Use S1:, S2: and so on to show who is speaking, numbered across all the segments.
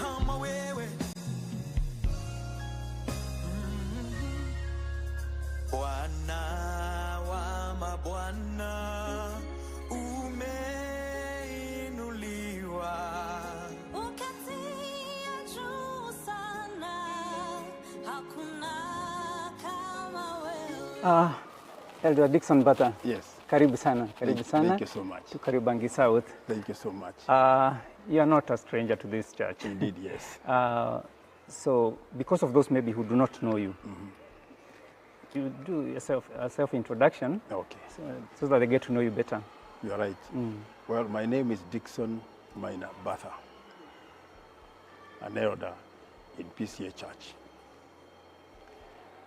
S1: kama wewe. Bwana wa mabwana umeinuliwa, ukatia juu sana, hakuna kama wewe.
S2: Elder Dickson Bata.
S3: Yes.
S2: Karibu sana. Karibu sana.
S3: Thank you so much.
S2: To Kariobangi South.
S3: Thank you so much.
S2: You are not a stranger to this church.
S3: Indeed, yes.
S2: So, because of those maybe who do not know you, you do yourself a self-introduction,
S3: Okay.
S2: so that they get to know you better.
S3: You're right. Well, my name is Dickson Minor Batha, an elder in PCEA Church.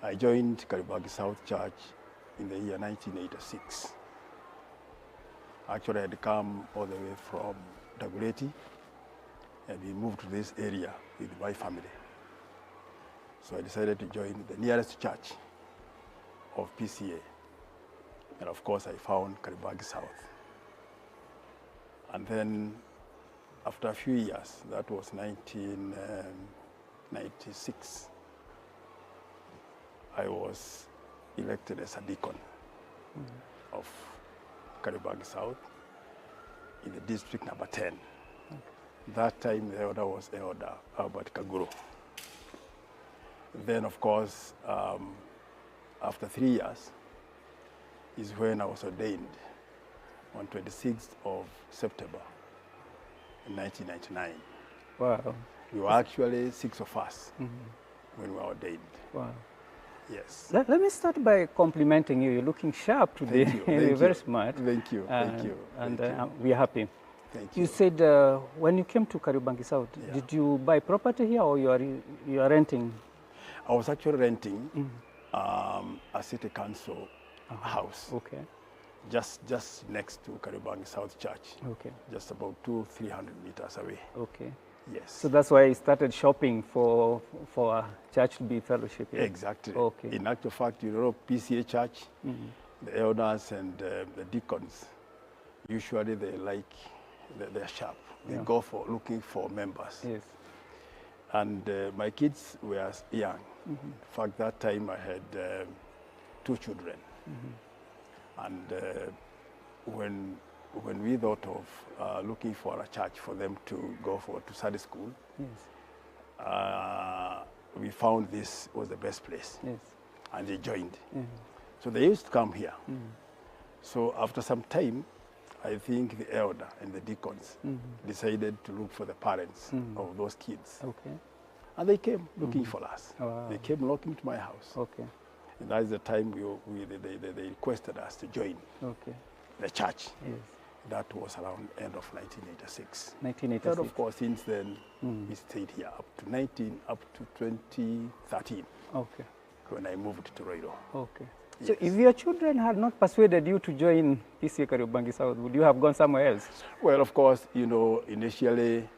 S3: I joined Kariobangi South Church in the year 1986. Actually, I had come all the way from Dagoretti, and we moved to this area with my family. So I decided to join the nearest church of PCEA. And of course, I found Kariobangi South. And then after a few years, that was 1996, I was elected as a deacon of Kariobangi South in the district number 10. That time the elder was Elder Albert Kaguro. Then of course, after 3 years is when I was ordained on 26th of September in 1999.
S2: Wow.
S3: We were actually 6 of us when we were ordained.
S2: Wow.
S3: Yes.
S2: Let me start by complimenting you. You're looking sharp today.
S3: Thank you. Thank
S2: You're very
S3: you.
S2: smart.
S3: Thank you. Thank you.
S2: And
S3: Thank you.
S2: we are happy.
S3: Thank
S2: You
S3: you.
S2: said when you came to Kariobangi South,
S3: Yeah.
S2: did you buy property here or you are renting?
S3: I was actually renting a city council house
S2: Okay.
S3: just next to Kariobangi South Church,
S2: Okay.
S3: just about 200-300 meters away.
S2: Okay.
S3: Yes.
S2: So that's why you started shopping for a church to be fellowship here.
S3: Exactly.
S2: Okay.
S3: In actual fact, you know, PCEA Church, the elders and the deacons, usually they're sharp. They go for looking for members.
S2: Yes.
S3: And my kids were young. In fact, that time I had 2 children. And when we thought of looking for a church for them to go to Sunday school,
S2: Yes.
S3: we found this was the best place.
S2: Yes.
S3: And they joined.
S2: Yeah.
S3: So they used to come here. So after some time, I think the elder and the deacons decided to look for the parents of those kids.
S2: Okay.
S3: And they came looking for us.
S2: Wow.
S3: They came knocking to my house.
S2: Okay.
S3: And that's the time they requested us to join
S2: Okay.
S3: the church.
S2: Yes.
S3: That was around end of 1986.
S2: 1986.
S3: And of course, since then, we stayed here up to 2013,
S2: Okay.
S3: when I moved to Roiro.
S2: Okay. So
S3: Yes.
S2: if your children had not persuaded you to join PCEA Kariobangi South, would you have gone somewhere else?
S3: Well, of course, you know, initially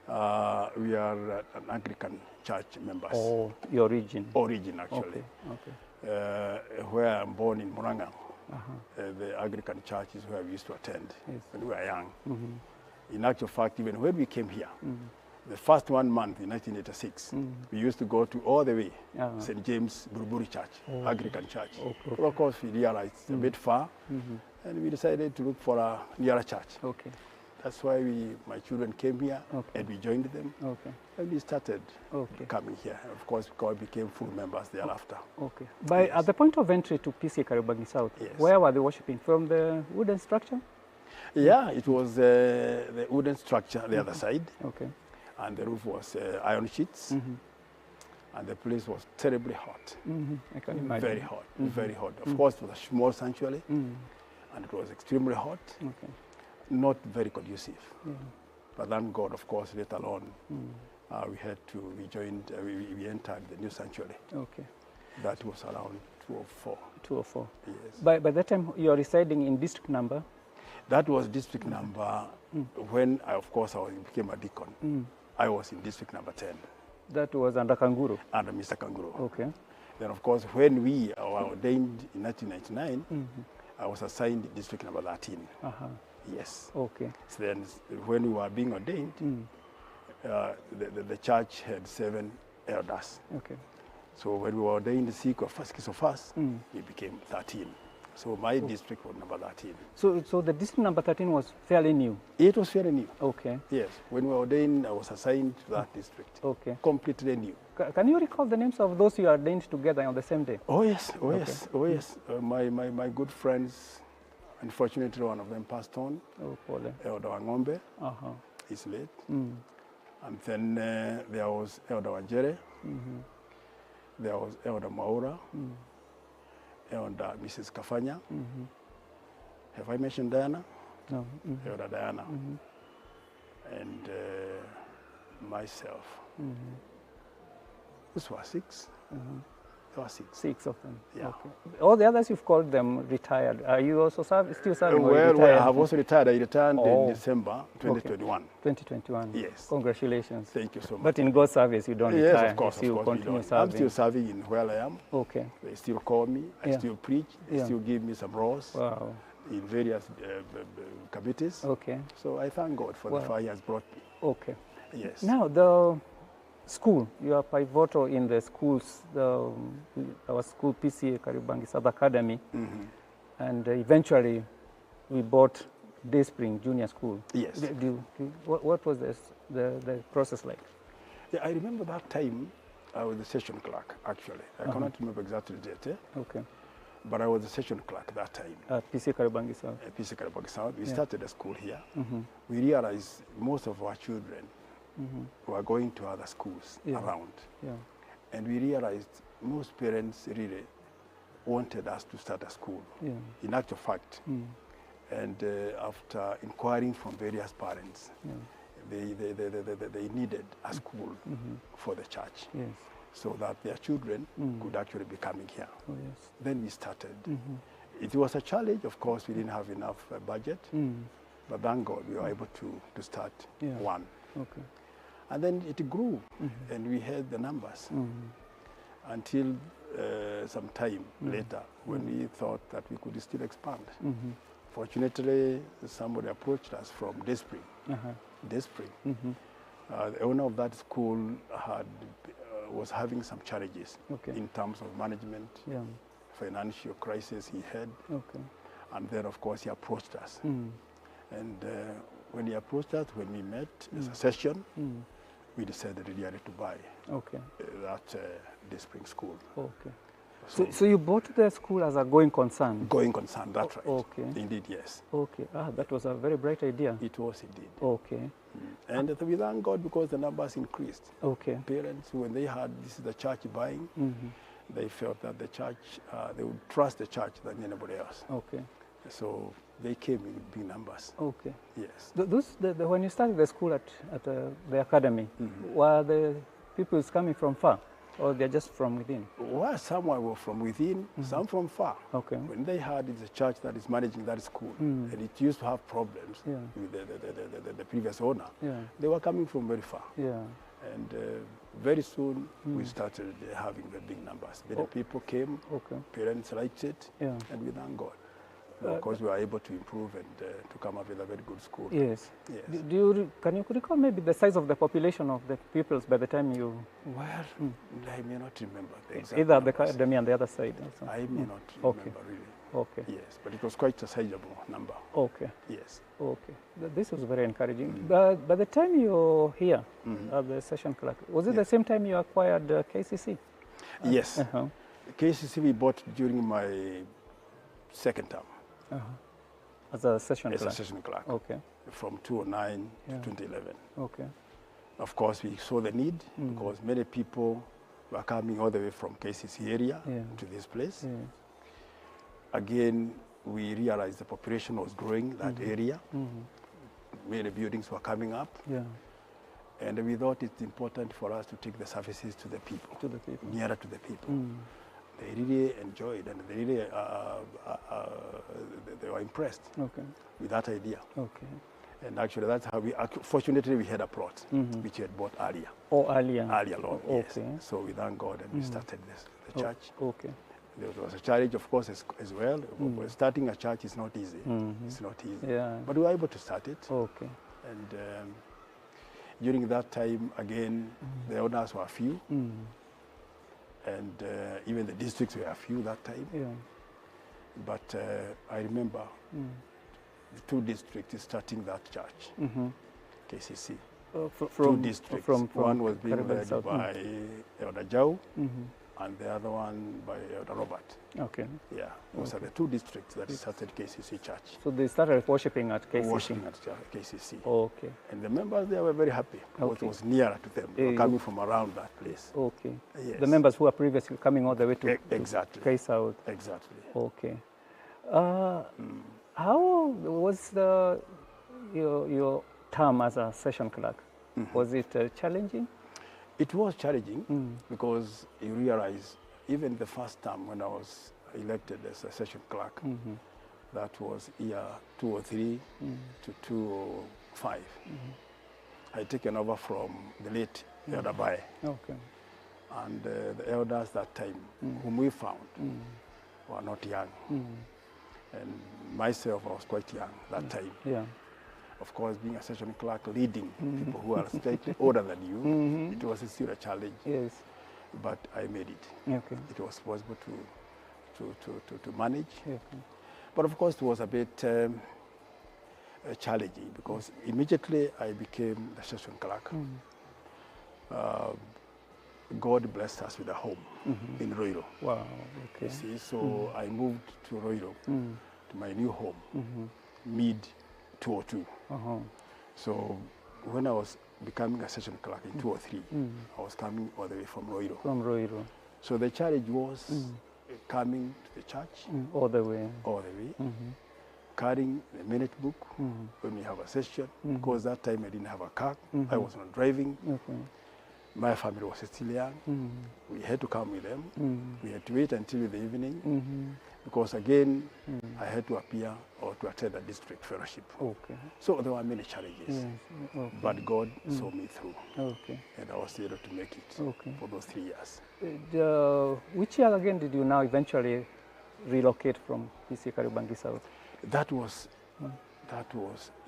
S3: we are an Anglican church members.
S2: Or your origin?
S3: Origin, actually.
S2: Okay.
S3: Where I'm born in Muranga, the Anglican church is where we used to attend when we were young. In actual fact, even when we came here, the first 1 month in 1986, we used to go to all the way, St. James Buruburi Church, Anglican church.
S2: Okay.
S3: But of course, we realized it's a bit far, and we decided to look for a nearer church.
S2: Okay.
S3: That's why my children came here,
S2: Okay.
S3: and we joined them,
S2: Okay.
S3: and we started
S2: Okay.
S3: coming here. Of course, we became full members thereafter.
S2: Okay. At the point of entry to PCEA Kariobangi South,
S3: Yes.
S2: where were they worshiping? From the wooden structure?
S3: Yeah, it was the wooden structure the other side,
S2: Okay.
S3: and the roof was iron sheets, and the place was terribly hot.
S2: I can imagine.
S3: Very hot, very hot. Of course, it was a small sanctuary, and it was extremely hot,
S2: Okay.
S3: not very conducive. But then God, of course, later on, we entered the new sanctuary.
S2: Okay.
S3: That was around 2004.
S2: 204.
S3: Yes.
S2: By that time, you are residing in district number?
S3: That was district number, when I became a deacon. I was in district number 10.
S2: That was under Kanguru?
S3: Under Mr. Kanguru.
S2: Okay.
S3: Then, of course, when we were ordained in 1999, I was assigned district number 13. Yes.
S2: Okay.
S3: So then, when we were being ordained, the church had 7 elders.
S2: Okay.
S3: So when we were ordained six of us, we became 13. So my district was number 13.
S2: So the district number 13 was fairly new.
S3: It was fairly new.
S2: Okay.
S3: Yes. When we were ordained, I was assigned to that district.
S2: Okay.
S3: Completely new.
S2: Can you recall the names of those you ordained together on the same day?
S3: Oh yes, oh yes, oh yes. My good friends, unfortunately one of them passed on.
S2: Oh, Paul.
S3: Elder Wangombe is late. And then there was Elder Wanjere. There was Elder Maura. Elder Mrs. Kafanya. Have I mentioned Diana?
S2: No.
S3: Elder Diana. And myself. Those were 6. There were 6.
S2: 6 of them.
S3: Yeah.
S2: Okay. All the others you've called them retired. Are you also still serving? or
S3: Well,
S2: retired?
S3: I have also retired. I returned
S2: Oh.
S3: in December 2021.
S2: 2021.
S3: Yes.
S2: Congratulations.
S3: Thank you so much.
S2: But in God's service, you don't
S3: Yes,
S2: retire.
S3: of course,
S2: You
S3: of course.
S2: continue
S3: I'm
S2: serving.
S3: still serving in where I am.
S2: Okay.
S3: They still call me. I
S2: Yeah.
S3: still preach. They
S2: Yeah.
S3: still give me some roles
S2: Wow.
S3: in various committees.
S2: Okay.
S3: So I thank God for the
S2: Wow.
S3: far He has brought me.
S2: Okay.
S3: Yes.
S2: Now, the school, you are pivotal in the schools, our school, PCEA Kariobangi South Academy, and eventually we bought Dayspring Junior School.
S3: Yes.
S2: What was the process like?
S3: Yeah, I remember that time I was the session clerk, actually. I cannot remember exactly the date,
S2: Okay.
S3: but I was the session clerk that time.
S2: PCEA Kariobangi South.
S3: At PCEA Kariobangi South. We started a school here. We realized most of our children were going to other schools around.
S2: Yeah.
S3: And we realized most parents really wanted us to start a school.
S2: Yeah.
S3: In actual fact, and after inquiring from various parents, they needed a school for the church,
S2: Yes.
S3: so that their children could actually be coming here.
S2: Oh, yes.
S3: Then we started. It was a challenge, of course. We didn't have enough budget, but thank God we were able to start one.
S2: Okay.
S3: And then it grew, and we had the numbers until some time later when we thought that we could still expand. Fortunately, somebody approached us from Dayspring. Dayspring. The owner of that school was having some challenges in terms of management, financial crisis he had.
S2: Okay.
S3: And then, of course, he approached us. And when he approached us, when we met as a session, we decided really to buy that Dayspring school.
S2: Okay. So you bought the school as a going concern?
S3: Going concern, that's right.
S2: Okay.
S3: Indeed, yes.
S2: Okay. That was a very bright idea.
S3: It was indeed.
S2: Okay.
S3: And we thank God because the numbers increased.
S2: Okay.
S3: Parents, when they heard this is the church buying, they felt that the church, they would trust the church than anybody else.
S2: Okay.
S3: So they came in big numbers.
S2: Okay.
S3: Yes.
S2: When you started the school at the academy, were the people coming from far, or they're just from within?
S3: Well, some were from within, some from far.
S2: Okay.
S3: When they heard it's a church that is managing that school, and it used to have problems with the previous owner, they were coming from very far.
S2: Yeah.
S3: And very soon we started having the big numbers. Many people came, parents liked it, and we thank God. Because we were able to improve and to come up with a very good school.
S2: Yes.
S3: Yes.
S2: Can you recall maybe the size of the population of the pupils by the time you...
S3: Well, I may not remember the exact
S2: Either the
S3: numbers.
S2: academy and the other side. Also.
S3: I may not remember really.
S2: Okay.
S3: Yes, but it was quite a sizable number.
S2: Okay.
S3: Yes.
S2: Okay. This was very encouraging. But by the time you're here at the session clerk, was it the same time you acquired KCC?
S3: Yes. KCC we bought during my second term.
S2: As a session
S3: As
S2: clerk?
S3: a session clerk.
S2: Okay.
S3: From 2009 to 2011.
S2: Okay.
S3: Of course, we saw the need because many people were coming all the way from KCC area to this place. Again, we realized the population was growing that area. Many buildings were coming up. And we thought it's important for us to take the services to the people, nearer to the people. They really enjoyed and they really they were impressed with that idea.
S2: Okay.
S3: And actually, that's how fortunately, we had a plot which we had bought earlier.
S2: Oh, earlier?
S3: Earlier on, yes.
S2: Okay.
S3: So we thank God and we started the church.
S2: Okay.
S3: There was a challenge, of course, as well. Starting a church is not easy. It's not easy.
S2: Yeah.
S3: But we were able to start it.
S2: Okay.
S3: And During that time, again, the elders were few, and even the districts were few that time.
S2: Yeah.
S3: But I remember the 2 districts starting that church, KCC. Two districts. One was being
S2: Kariobangi
S3: led
S2: South.
S3: by Elder Jau, and the other one by Elder Robert.
S2: Okay.
S3: Yeah, those are the 2 districts that started KCC Church.
S2: So they started worshiping at KCC.
S3: Worshiping at KCC.
S2: Okay.
S3: And the members there were very happy because
S2: Okay.
S3: it was nearer to them. They were
S2: Yeah,
S3: coming from around that place.
S2: Okay.
S3: Yes.
S2: The members who were previously coming all the way to
S3: Exactly.
S2: K South.
S3: Exactly.
S2: Okay. How was your term as a session clerk? Was it challenging?
S3: It was challenging because you realize even the first term when I was elected as a session clerk, that was year 203 to 205. I had taken over from the late Elder Bae.
S2: Okay.
S3: And the elders that time, whom we found, were not young. And myself, I was quite young that time.
S2: Yeah.
S3: Of course, being a session clerk, leading people who are slightly older than you, it was still a challenge.
S2: Yes.
S3: But I made it.
S2: Okay.
S3: It was possible to manage.
S2: Okay.
S3: But of course, it was a bit challenging because immediately I became the session clerk. God blessed us with a home in Roiro.
S2: Wow. Okay.
S3: You see, so I moved to Roiro, to my new home, mid 202. So when I was becoming a session clerk in 203, I was coming all the way from Roiro.
S2: From Roiro.
S3: So the challenge was coming to the church
S2: All the way.
S3: Carrying the minute book when we have a session, because that time I didn't have a car, I was not driving.
S2: Okay.
S3: My family was still young. We had to come with them. We had to wait until the evening because again, I had to appear or to attend a district fellowship.
S2: Okay.
S3: So there were many challenges,
S2: Yes. Okay.
S3: but God saw me through,
S2: Okay.
S3: and I was able to make it
S2: Okay.
S3: for those 3 years.
S2: Which year again did you now eventually relocate from PCEA Kariobangi South?
S3: That was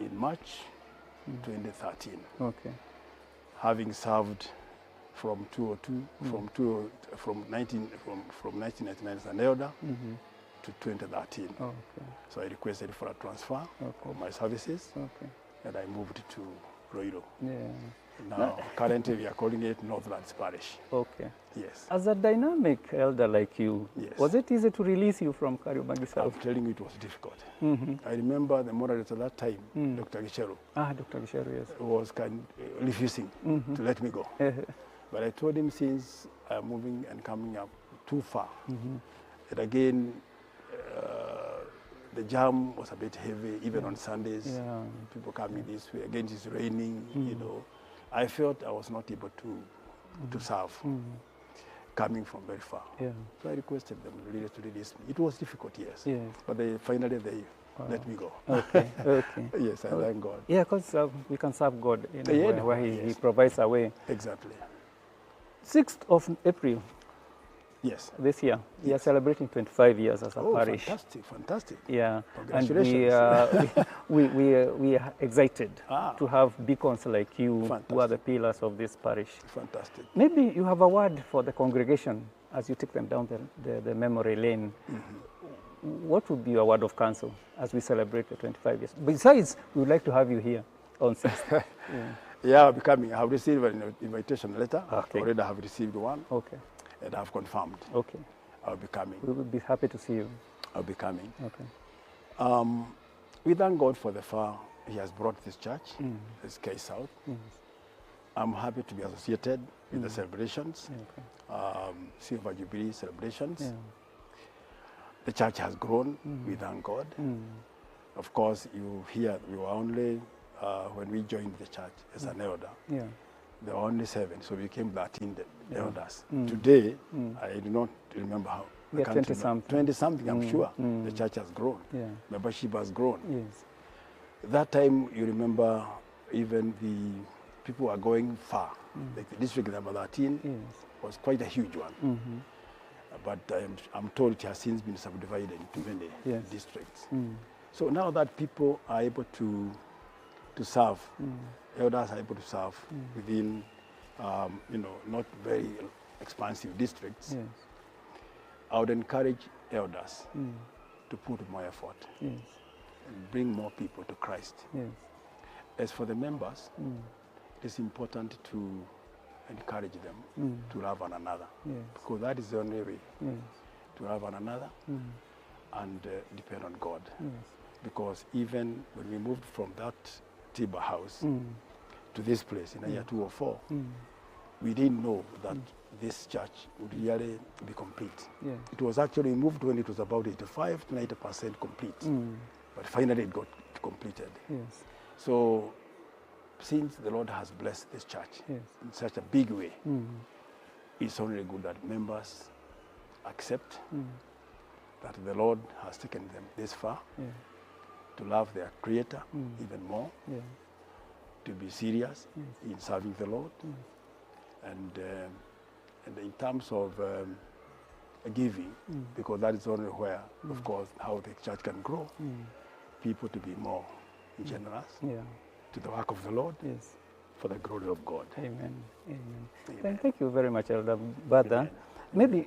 S3: in March 2013.
S2: Okay.
S3: Having served from 202, from 1999 as an elder to 2013.
S2: Okay.
S3: So I requested for a transfer of my services,
S2: Okay.
S3: and I moved to Roiro.
S2: Yeah.
S3: Now, currently we are calling it Northlands Parish.
S2: Okay.
S3: Yes.
S2: As a dynamic elder like you,
S3: Yes.
S2: was it easy to release you from Kariobangi
S3: I'm
S2: South?
S3: telling you, it was difficult. I remember the moderator at that time, Dr. Gichero,
S2: Dr. Gisharu, yes.
S3: was refusing to let me go. But I told him since I'm moving and coming up too far, and again, the jam was a bit heavy, even on Sundays.
S2: Yeah.
S3: People coming this way, again it's raining, you know. I felt I was not able to serve, coming from very far.
S2: Yeah.
S3: So I requested them really to release me. It was difficult, yes.
S2: Yes.
S3: But finally they let me go.
S2: Okay. Okay.
S3: Yes, I thank God.
S2: Yeah, because we can serve God in a
S3: Yeah,
S2: way where he
S3: yes.
S2: provides a way.
S3: Exactly.
S2: 6th of April
S3: Yes.
S2: this year, we are celebrating 25 years as a
S3: Oh,
S2: parish.
S3: fantastic, fantastic.
S2: Yeah,
S3: Congratulations.
S2: and we are excited to have beacons like you who are
S3: Fantastic.
S2: the pillars of this parish.
S3: Fantastic.
S2: Maybe you have a word for the congregation as you take them down the memory lane. What would be your word of counsel as we celebrate the 25 years? Besides, we would like to have you here on 6th.
S3: Yeah, I'll be coming. I have received an invitation letter.
S2: Okay.
S3: Already I have received one,
S2: Okay,
S3: and I have confirmed
S2: okay.
S3: I'll be coming.
S2: We would be happy to see you.
S3: I'll be coming.
S2: Okay.
S3: We thank God for the far He has brought this church, this K South. I'm happy to be associated with the celebrations, Silver Jubilee celebrations.
S2: Yeah.
S3: The church has grown. We thank God. Of course, you hear we were only, when we joined the church as an elder,
S2: Yeah.
S3: there were only 7, so we became 13 elders. Today, I do not remember how.
S2: We are 20-something.
S3: 20-something, I'm sure. The church has grown.
S2: Yeah.
S3: Membership has grown.
S2: Yes.
S3: That time, you remember, even the people are going far. Like the district number 13
S2: Yes.
S3: was quite a huge one. But I'm told it has since been subdivided into many
S2: Yes.
S3: districts. So now that people are able to to serve. Elders are able to serve within, not very expansive districts.
S2: Yes.
S3: I would encourage elders to put more effort
S2: Yes.
S3: and bring more people to Christ.
S2: Yes.
S3: As for the members, it is important to encourage them to love one another,
S2: Yes.
S3: because that is the only way
S2: Yes.
S3: to love one another and depend on God.
S2: Yes.
S3: Because even when we moved from that Tiber house to this place in the year 2004, we didn't know that this church would really be complete.
S2: Yeah.
S3: It was actually moved when it was about 85 to 90% complete, but finally it got completed.
S2: Yes.
S3: So since the Lord has blessed this church
S2: Yes.
S3: in such a big way, it's only good that members accept that the Lord has taken them this far,
S2: Yeah.
S3: to love their Creator even more,
S2: Yeah.
S3: to be serious in serving the Lord, and in terms of giving, because that is only where, of course, how the church can grow, people to be more generous
S2: Yeah.
S3: to the work of the Lord,
S2: Yes.
S3: for the glory of God.
S2: Amen. Amen.
S3: Amen.
S2: Thank you very much, Elder Bada.
S3: Amen.
S2: Maybe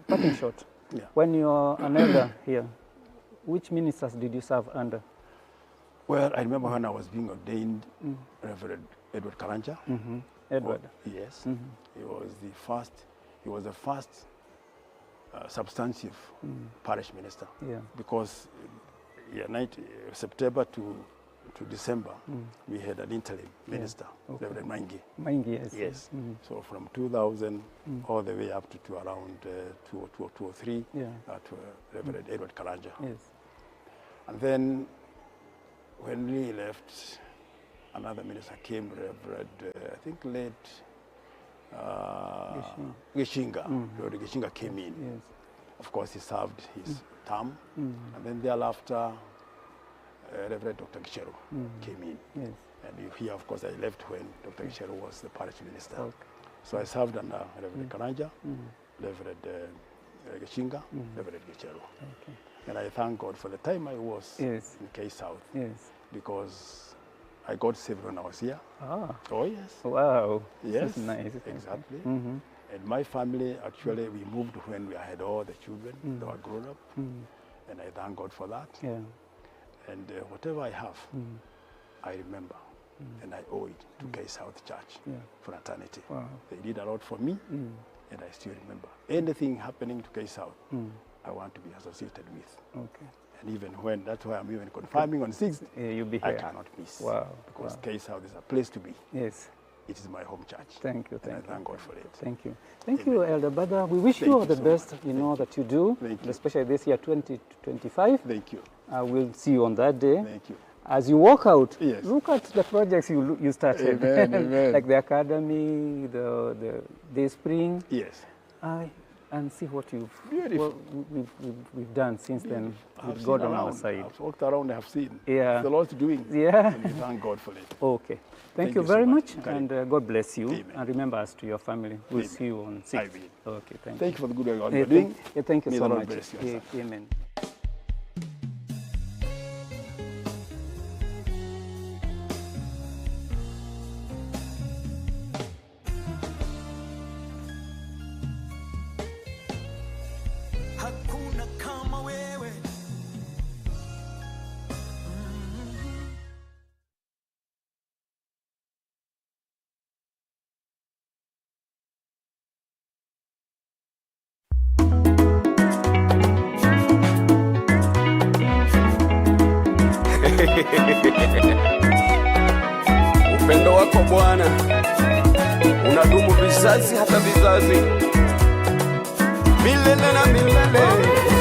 S2: parting shot.
S3: Yeah.
S2: When you're an elder here, which ministers did you serve under?
S3: Well, I remember when I was being ordained, Reverend Edward Karanja.
S2: Edward.
S3: Yes. He was the first substantive parish minister.
S2: Yeah.
S3: Because September to December, we had an interim minister,
S2: Okay.
S3: Reverend Maingi.
S2: Maingi, yes.
S3: Yes. So from 2000 all the way up to around 2003,
S2: Yeah.
S3: to Reverend Edward Karanja.
S2: Yes.
S3: And then when we left, another minister came, Reverend, I think late Gishinga. Lord Gishinga came in.
S2: Yes.
S3: Of course, he served his term. And then thereafter, Reverend Dr. Gichero came in.
S2: Yes.
S3: And here, of course, I left when Dr. Gichero was the parish minister.
S2: Okay.
S3: So I served under Reverend Karanja, Reverend Gishinga, Reverend Gichero.
S2: Okay.
S3: And I thank God for the time I was
S2: Yes.
S3: in K-South,
S2: Yes.
S3: because I got saved when I was here.
S2: Ah.
S3: Oh, yes.
S2: Wow.
S3: Yes,
S2: That's nice.
S3: exactly. And my family, actually, we moved when we had all the children that were grown up. And I thank God for that.
S2: Yeah.
S3: And whatever I have, I remember. And I owe it to K-South Church for eternity.
S2: Wow.
S3: They did a lot for me, and I still remember. Anything happening to K-South, I want to be associated with.
S2: Okay.
S3: And even when, that's why I'm even confirming on 6th,
S2: Yeah, you'll be
S3: I
S2: here.
S3: cannot miss.
S2: Wow.
S3: Because
S2: Wow.
S3: K-South is a place to be.
S2: Yes.
S3: It is my home church.
S2: Thank you.
S3: And
S2: Thank
S3: I
S2: you.
S3: thank God for it.
S2: Thank you. Thank you, Elder Bada. We wish you
S3: Thank
S2: all
S3: you
S2: the
S3: so
S2: best
S3: much.
S2: in all that you do,
S3: Thank you.
S2: especially this year 2025.
S3: Thank you.
S2: We'll see you on that day.
S3: Thank you.
S2: As you walk out,
S3: Yes.
S2: look at the projects you started,
S3: Amen, amen.
S2: like the academy, the spring,
S3: Yes.
S2: and see what
S3: Beautiful.
S2: we've done since then
S3: I've
S2: with God
S3: seen
S2: on our
S3: around.
S2: side.
S3: I've walked around, I have seen.
S2: Yeah.
S3: The Lord's doing.
S2: Yeah.
S3: And we thank God for it.
S2: Okay. Thank you
S3: you so
S2: very
S3: much.
S2: much, and God bless you.
S3: Amen.
S2: And remember us to your family. We'll
S3: Amen.
S2: see you on 6th.
S3: I will.
S2: Okay, thank you.
S3: Thank you for the good work
S2: Yeah,
S3: you're doing.
S2: thank you
S3: May
S2: so
S3: the Lord
S2: much.
S3: bless you,
S2: Yeah,
S3: sir.
S2: amen.
S1: Hakuna kama wewe.
S4: Upendo wako Bwana unadumu vizazi hata vizazi, milele na milele.